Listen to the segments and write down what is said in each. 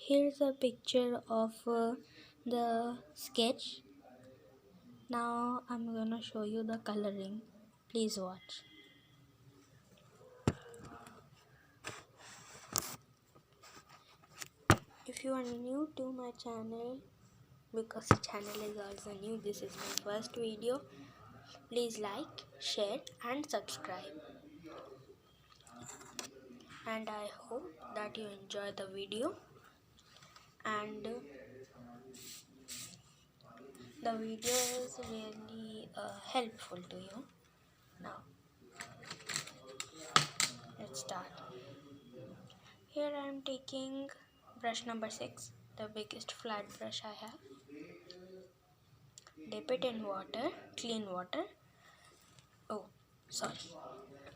Here's a picture of the sketch. Now I'm gonna show you the coloring. Please watch. If you are new to my channel, because the channel is also new, this is my first video, please like, share and subscribe. And I hope that you enjoy the video and the video is really helpful to you. Now let's start. Here I am taking brush number 6, the biggest flat brush I have. Dip it in water, clean water. Oh, sorry.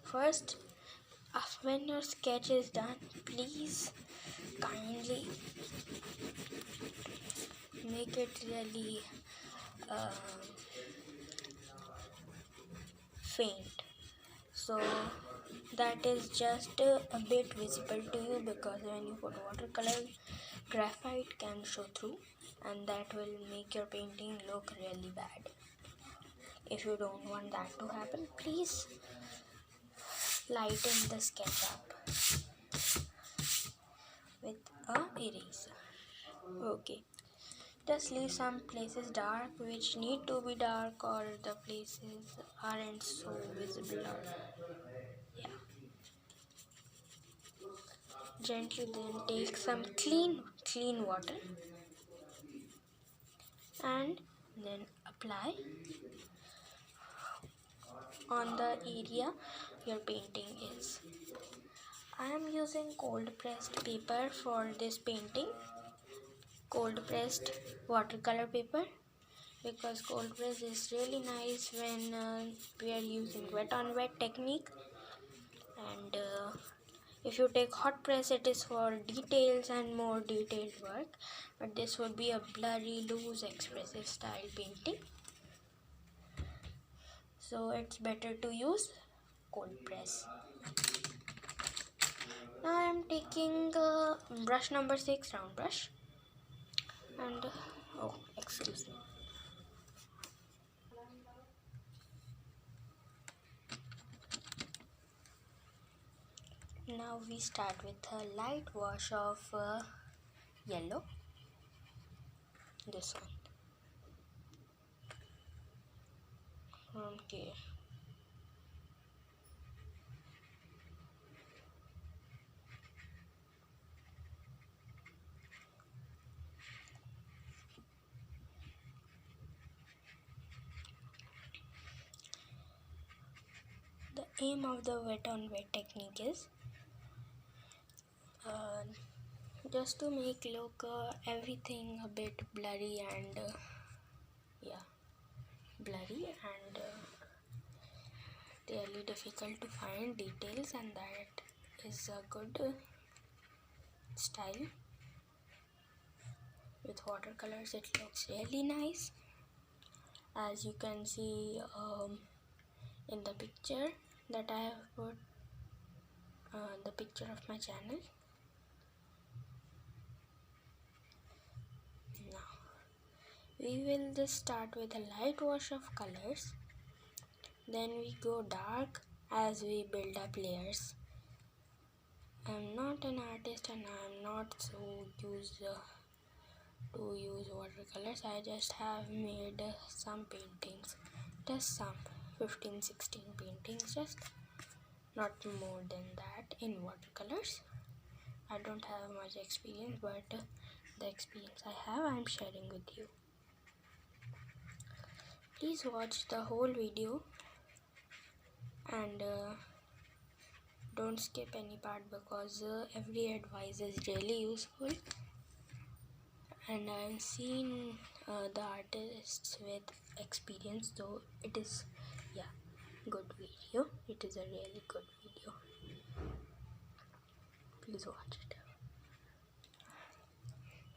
First, when your sketch is done, please kindly make it really faint, so that is just a bit visible to you, because when you put watercolor, graphite can show through and that will make your painting look really bad. If you don't want that to happen, please lighten the sketch up with a eraser. Okay, just leave some places dark which need to be dark, or the places aren't so visible, or yeah. Gently then take some clean water and then apply on the area your painting is. I am using cold pressed paper for this painting, cold pressed watercolor paper, because cold press is really nice when we are using wet on wet technique. And if you take hot press, it is for details and more detailed work, but this would be a blurry, loose, expressive style painting, so it's better to use cold press. Now I am taking brush number 6, round brush, and oh, excuse me. Now we start with a light wash of yellow, this one. Okay. The aim of the wet on wet technique is just to make look everything a bit blurry and blurry and really difficult to find details, and that is a good style. With watercolors it looks really nice, as you can see in the picture that I have put, the picture of my channel. Now we will just start with a light wash of colors, then we go dark as we build up layers. I'm not an artist and I'm not so used to use watercolors. I just have made some paintings, just some 15-16 paintings, just not more than that in watercolors. I don't have much experience, but the experience I have, I'm sharing with you. Please watch the whole video and don't skip any part, because every advice is really useful, and I've seen the artists with experience, so it is good video. It is a really good video. Please watch it.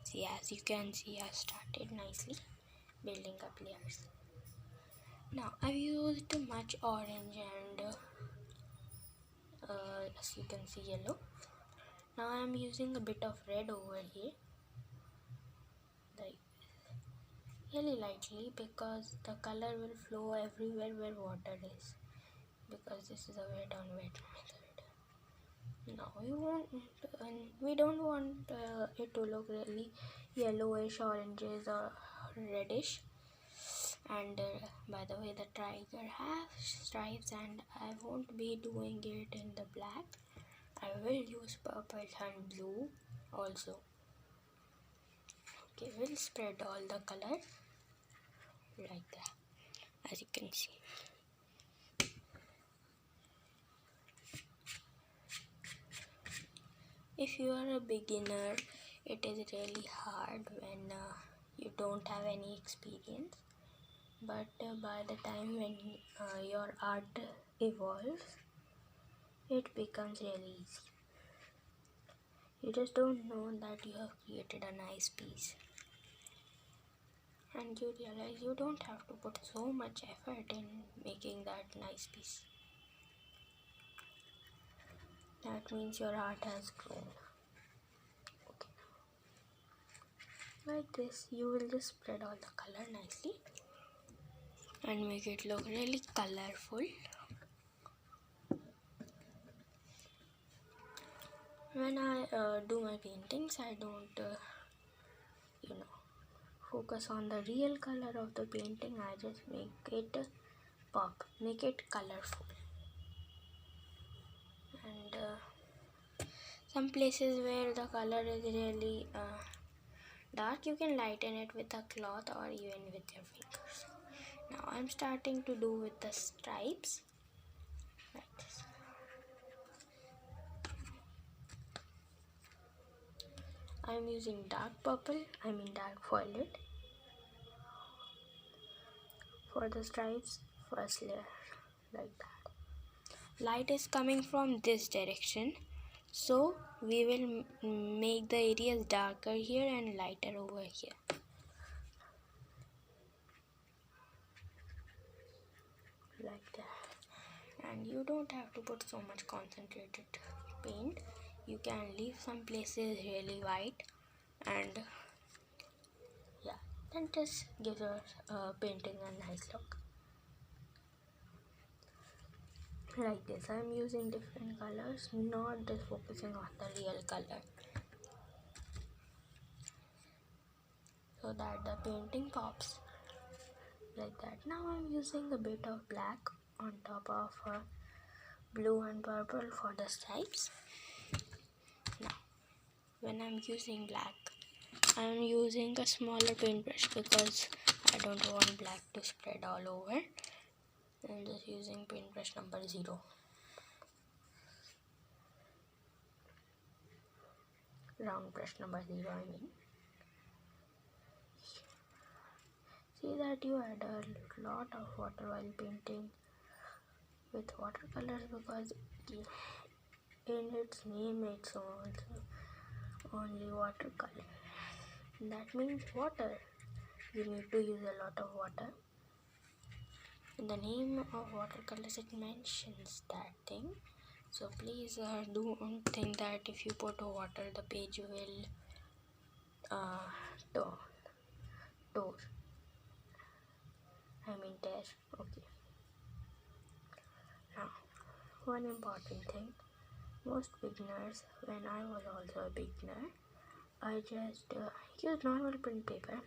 See, as you can see, I started nicely building up layers. Now I've used much orange and as you can see, yellow. Now I'm using a bit of red over here. like really lightly, because the color will flow everywhere where water is, because this is a wet on wet method. Now we don't want it to look really yellowish, oranges or reddish. And by the way, the tiger has stripes, and I won't be doing it in the black. I will use purple and blue also. Okay, we'll spread all the color like that, as you can see. If you are a beginner, it is really hard when you don't have any experience. But by the time when your art evolves, it becomes really easy. You just don't know that you have created a nice piece, and you realize you don't have to put so much effort in making that nice piece. That means your art has grown. Okay. Like this, you will just spread all the color nicely and make it look really colorful. When I do my paintings, I don't focus on the real color of the painting. I just make it pop, make it colorful. And some places where the color is really dark, you can lighten it with a cloth or even with your fingers. Now I'm starting to do with the stripes like this. I'm using dark purple, dark violet for the stripes, first layer like that. Light is coming from this direction, so we will make the areas darker here and lighter over here. Like that. And you don't have to put so much concentrated paint. You can leave some places really white, and yeah, then just give your painting a nice look. Like this, I'm using different colors, not just focusing on the real color, so that the painting pops like that. Now I'm using a bit of black on top of blue and purple for the stripes. Now when I'm using black, I'm using a smaller paintbrush because I don't want black to spread all over. I'm just using paintbrush number 0. Round brush number 0, I mean. See that you add a lot of water while painting with watercolors, because in its name it's also only watercolor. That means water. You need to use a lot of water. In the name of watercolors, it mentions that thing. So please don't think that if you put water, the page will tear. Okay. Now, one important thing. Most beginners, when I was also a beginner, I just used normal print paper.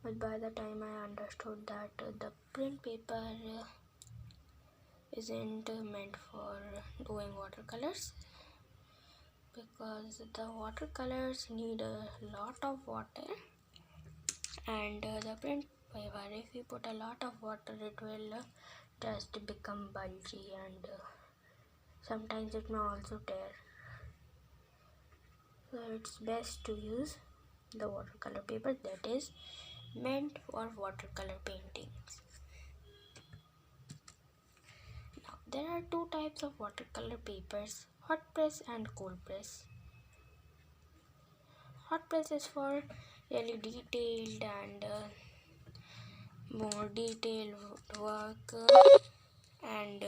But by the time I understood that the print paper isn't meant for doing watercolors, because the watercolors need a lot of water, and the print paper, if you put a lot of water, it will just become bulgy, and sometimes it may also tear. So it's best to use the watercolor paper that is meant for watercolor paintings. Now there are two types of watercolor papers, hot press and cold press. Hot press is for really detailed and more detailed work, and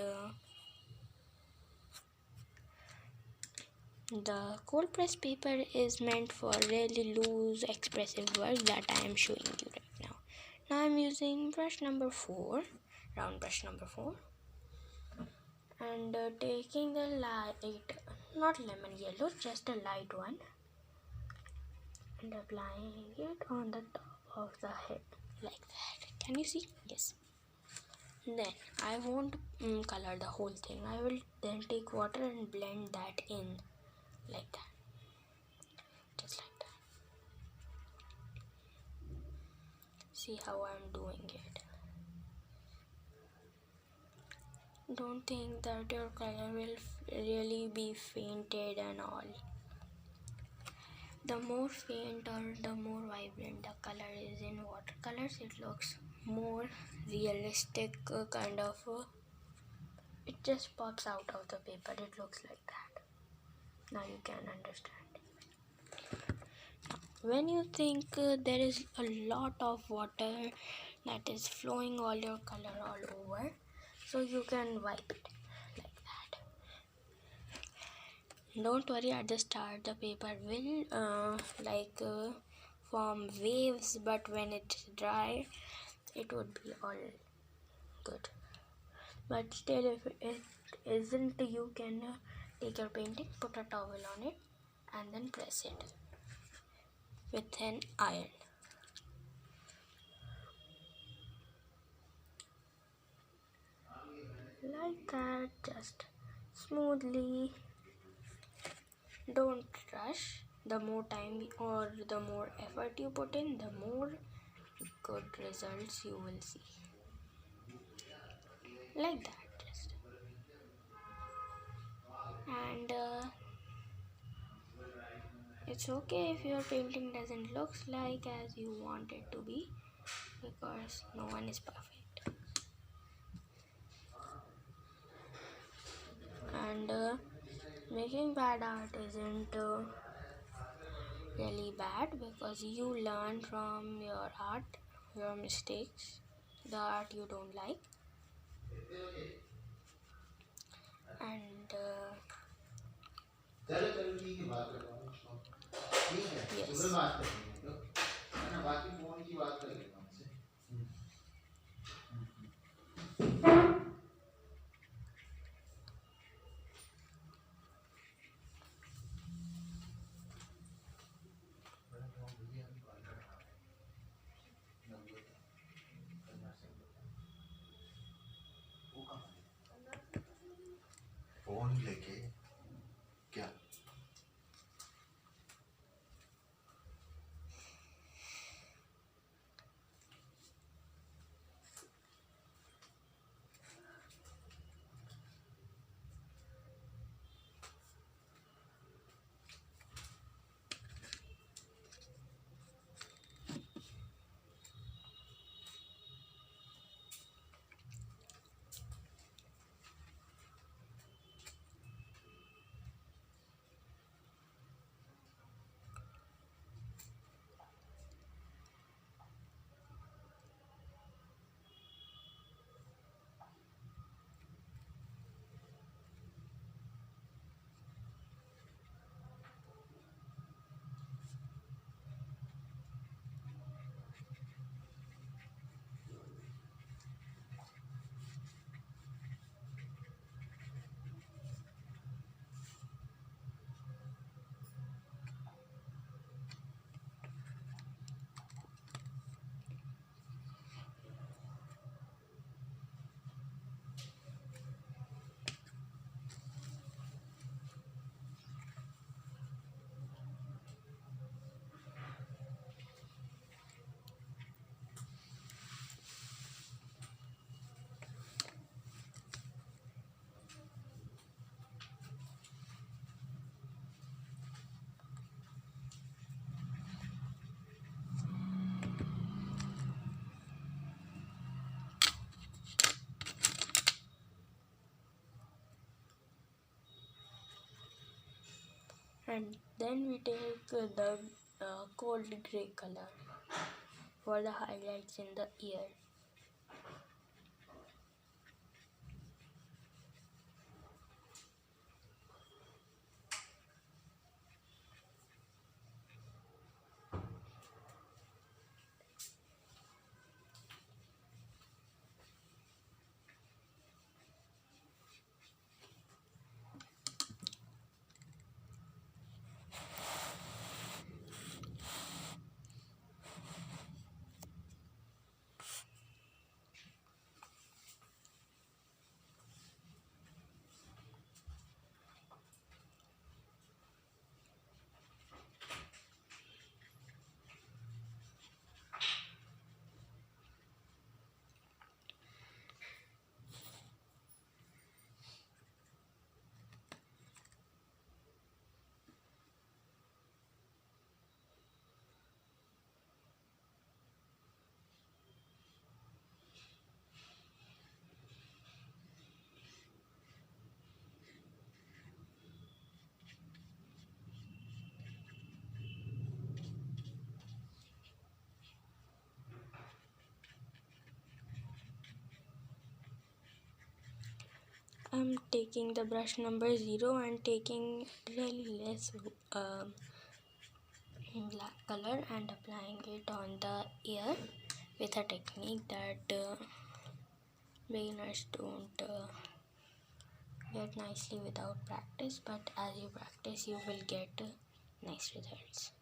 The cold press paper is meant for really loose expressive work that I am showing you right now. Now I am using brush number 4, round brush number 4, and taking the light, not lemon yellow, just a light one, and applying it on the top of the head like that. Can you see? Yes. Then I won't color the whole thing. I will then take water and blend that in like that, just like that. See how I'm doing it. Don't think that your color will really be fainted and all. The more faint or the more vibrant the color is in watercolors, it looks more realistic, kind of. It just pops out of the paper. It looks like that. Now you can understand. When you think there is a lot of water that is flowing all your color all over, so you can wipe it like that. Don't worry, at the start the paper will form waves, but when it's dry it would be all good. But still, if it isn't, you can take your painting, put a towel on it, and then press it with an iron. Like that, just smoothly. Don't rush. The more time or the more effort you put in, the more good results you will see. Like that, just. And it's okay if your painting doesn't look like as you want it to be, because no one is perfect. And making bad art isn't really bad, because you learn from your art, your mistakes, the art you don't like. And yes. Phone लेके क्या And then we take the cold gray color for the highlights in the ear. I'm taking the brush number 0 and taking really less black color and applying it on the ear with a technique that beginners don't get nicely without practice, but as you practice you will get nice results.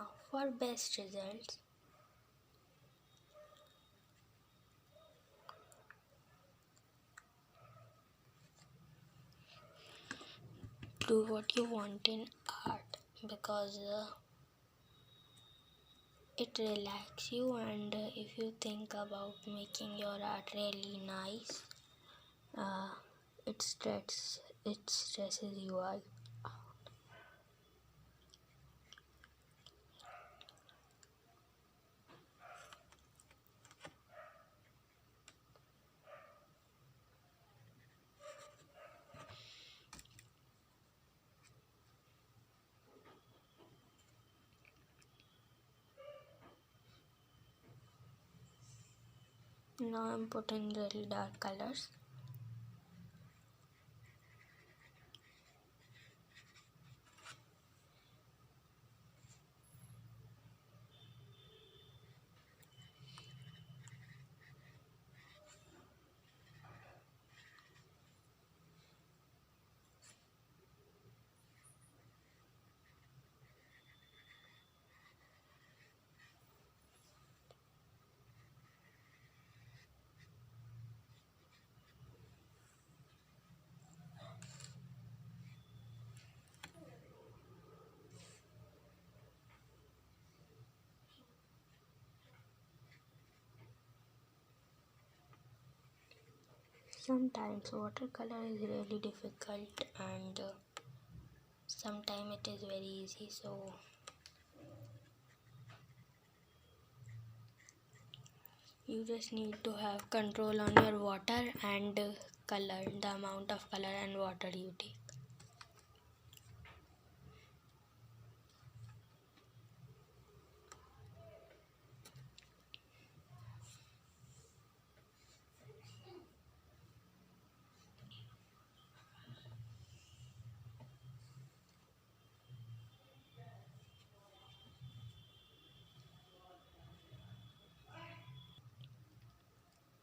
Now for best results, do what you want in art because it relaxes you, and if you think about making your art really nice, uh, it stresses you out. Now I'm putting really dark colors. Sometimes watercolor is really difficult, and sometimes it is very easy, so you just need to have control on your water and color, the amount of color and water you take.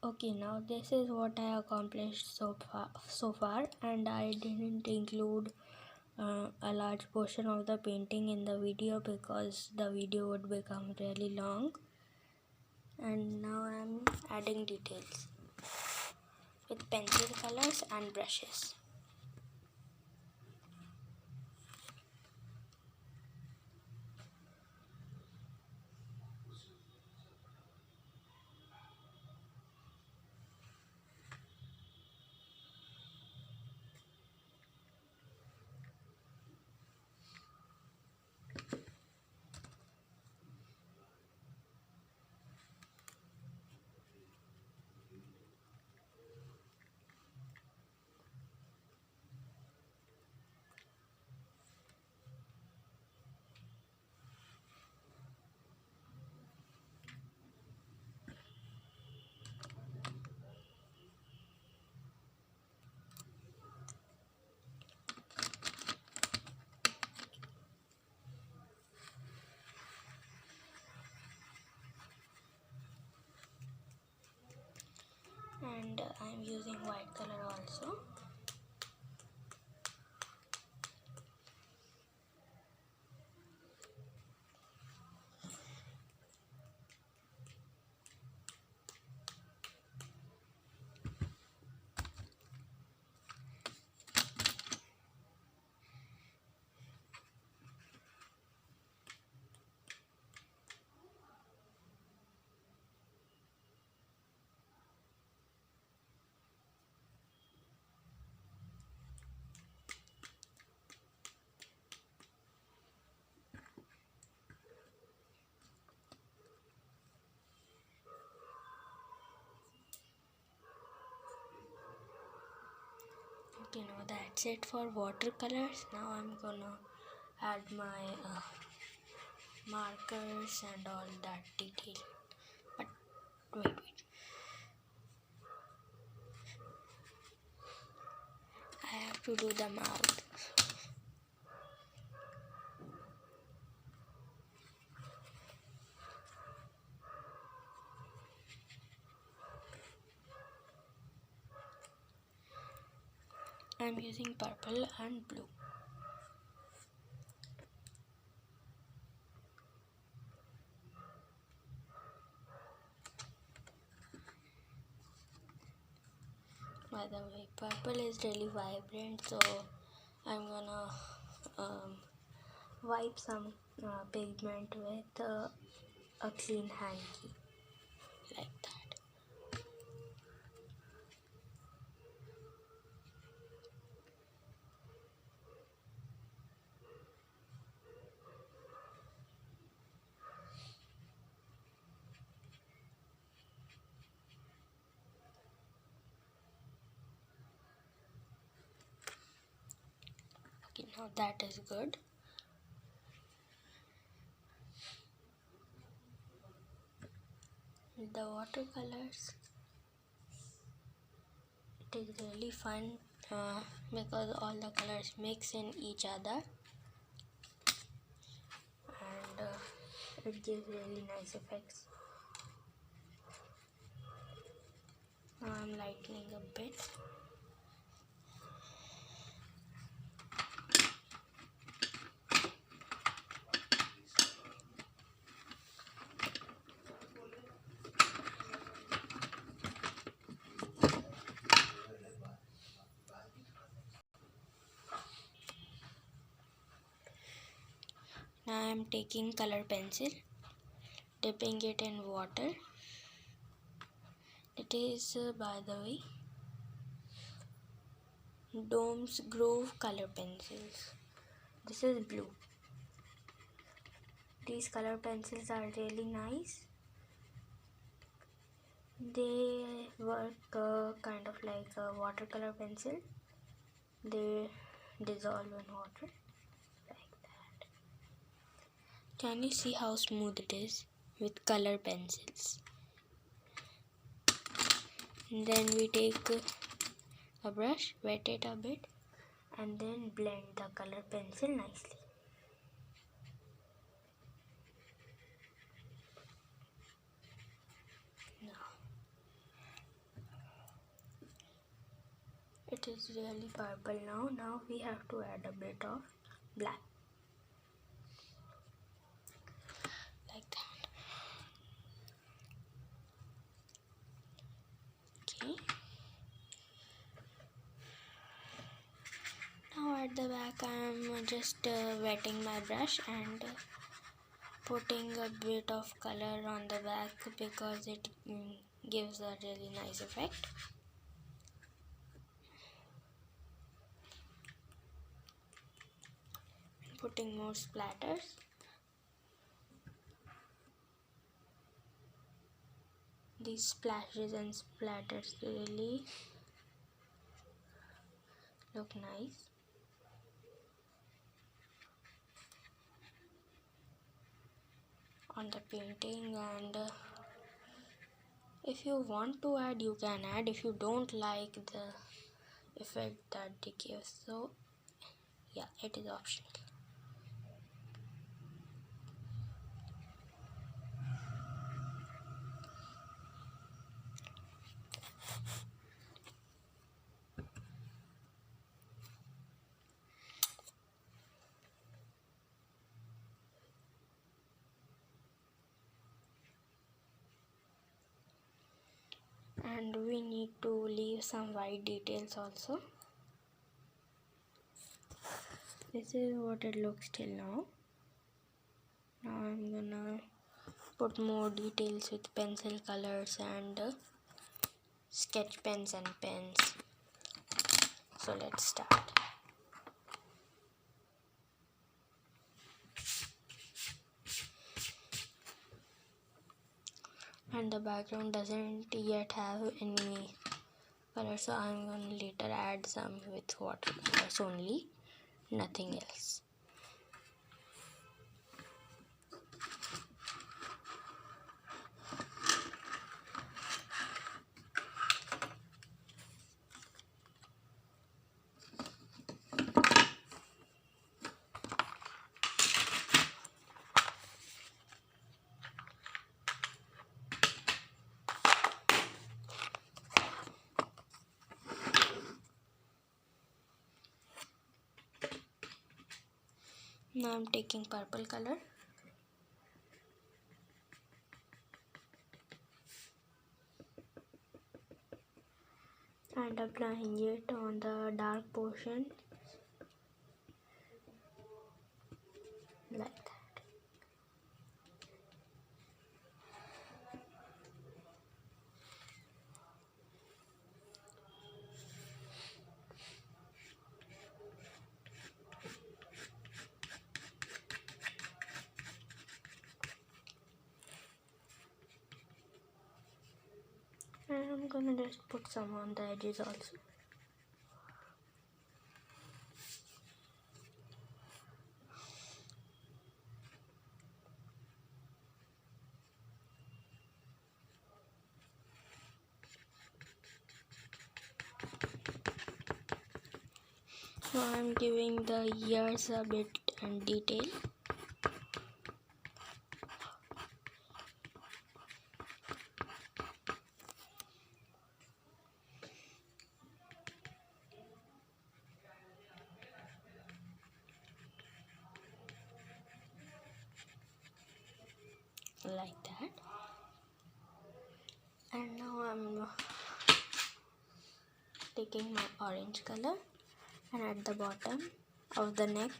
Okay, now this is what I accomplished so far, and I didn't include a large portion of the painting in the video because the video would become really long. And now I'm adding details with pencil colors and brushes. And I'm using white color also. Okay, now that's it for watercolors. Now I'm gonna add my markers and all that detail. But wait. I have to do the mouth. I'm using purple and blue. purple is really vibrant, so I'm gonna wipe some pigment with a clean hanky like that. Okay, now that is good. The watercolors, it is really fun because all the colors mix in each other, and it gives really nice effects. Now I'm lightening a bit. Now I am taking color pencil, dipping it in water. It is, by the way, Dome's Grove color pencils. This is blue. These color pencils are really nice. They work kind of like a watercolor pencil. They dissolve in water like that. Can you see how smooth it is with color pencils? And then we take a brush, wet it a bit, and then blend the color pencil nicely. Now it is really purple now. Now we have to add a bit of black like that. Okay. Now at the back I am just wetting my brush and putting a bit of color on the back because it gives a really nice effect. Putting more splatters. These splashes and splatters really look nice. On the painting, and if you want to add, you can add. If you don't like the effect that they give, so yeah, it is optional. And we need to leave some white details also. This is what it looks till now. Now I'm gonna put more details with pencil colors and sketch pens and pens. So let's start. And the background doesn't yet have any color, so I'm gonna later add some with watercolors only, nothing else. Now I'm taking purple color and applying it on the dark portion like that. And I'm gonna just put some on the edges also. So I'm giving the ears a bit and detail. Like that. And now I'm taking my orange color and at the bottom of the neck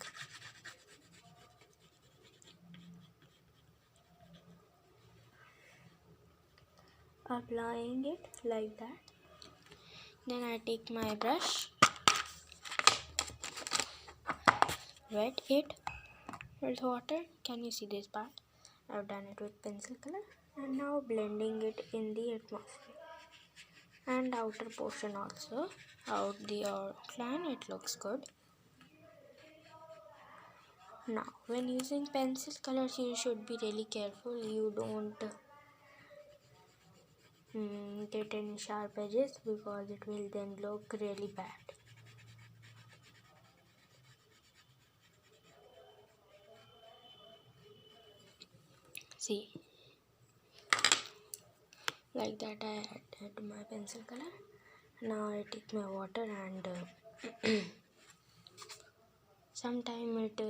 applying it like that. Then I take my brush, wet it with water. Can you see this part? I've done it with pencil color, and now blending it in the atmosphere and outer portion also. Out the outline, it looks good. Now when using pencil colors, you should be really careful you don't get any sharp edges, because it will then look really bad. See, like that I added my pencil color. Now I take my water and sometime it